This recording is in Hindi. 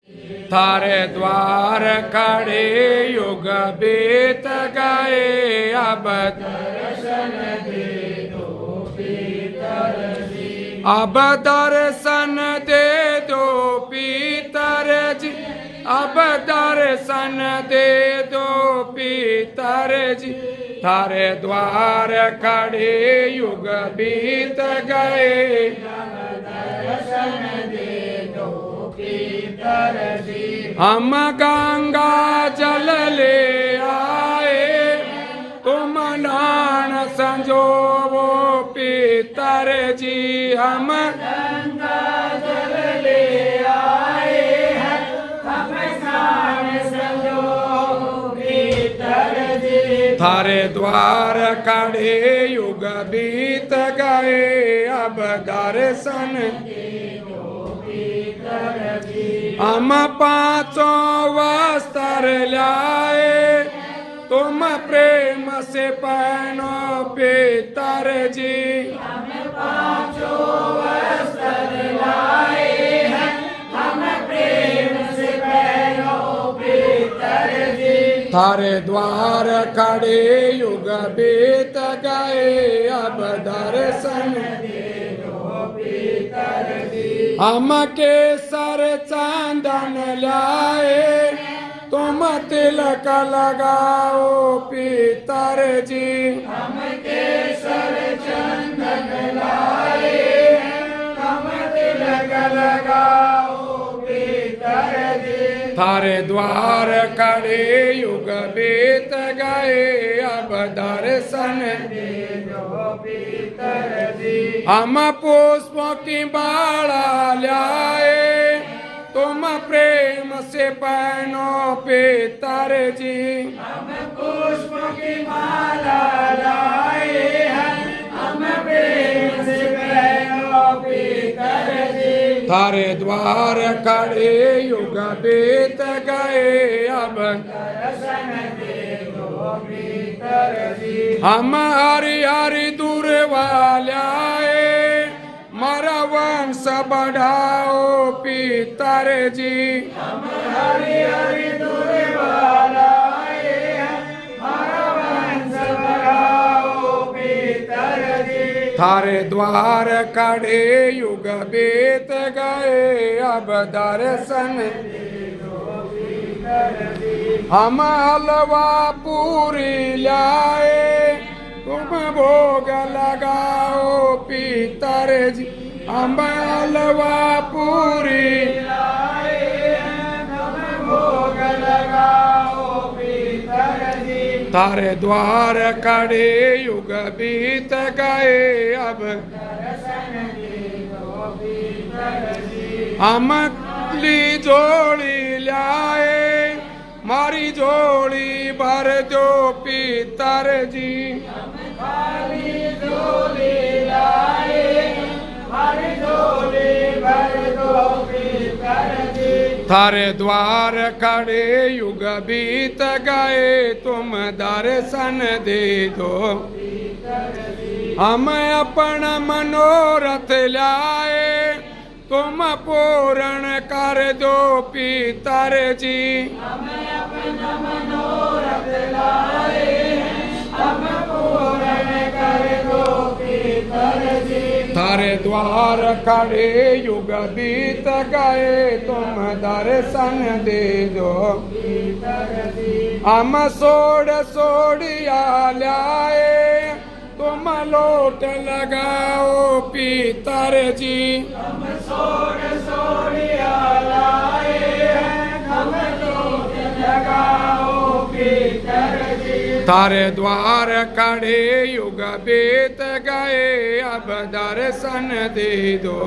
थारे द्वार खड़े युग बीत गए, अब दर्शन दे दो पीतर जी। अब दर्शन दे दो पीतर जी, अब दर्शन दे दो पीतर जी। थारे द्वार खड़े युग बीत गए, दर्शन दे दो पीतर जी। हम गंगा जल ले आए, तुम नान संजोवो पीतर जी। हम गंगा जल ले आए हैं, हम नान संजोवो पीतर जी। थारे द्वार खड़े युग बीत गए, अब दर्शन हम पांचों वस्त्र लाए, तुम प्रेम से पहनो पीतर जी। हम पांचों वस्त्र लाए हैं, हम प्रेम से पहनो पीतर जी। थारे द्वार खड़े युग बीत गए, अब दर्शन हम केसर चंदन लाए, तुम तिलक लगाओ पीतर जी। हम केसर चंदन लाए, हम तिलक लगाओ पीतर जी। थारे द्वार खड़े युग बीत गए, अब दर्शन दे दो पीतर जी। हम पुष्पों की माला लाए, तुम प्रेम से पहनो पीतर जी। हम पुष्पों की माला लाए हैं, हम प्रेम से पहनो पीतर जी। थारे द्वार खड़े युग बीत गए, अब दर्शन दे दो पीतर जी। हम हरि हरि दूरवा लाए, मारा वंश बढ़ाओ पीतर जी। हम हरि हरि दूरवा लाए हैं, मारा वंश बढ़ाओ पीतर जी। थारे द्वार खड़े युग बीत गए, अब दर्शन हम हलवा पूरी लाए, तुम भोग लगाओ पीतर जी। हम हलवा पूरी लाए, तुम भोग लगाओ पीतर जी। थारे द्वार खड़े युग बीत गए, अब दर्शन दे दो पीतर जी। हम ली जोड़ी लाए, मारी जोड़ी भर दो पीतर जी। हम खाली जोड़ी लाए, मारी जोड़ी भर दो पीतर जी। थारे द्वार खड़े युग बीत गए, तुम दर्शन दे दो पीतर जी। हम अपना मनोरथ लाए, तुम पूर्ण कर दो पीतर जी। हम अपना मनोरथ लाए, हम पूर्ण कर दो पीतर जी। थारे द्वार खड़े युग बीत गए, तुम दर्शन दे दो पीतर जी। हम सोड़ सोड़िया लाए, तुम लोट लगाओ पीतर जी। हम सोड़ सोड़िया लाए, हम लोट लगाओ पीतर जी। थारे द्वार खड़े युग बीत गए, अब दर्शन दे दो।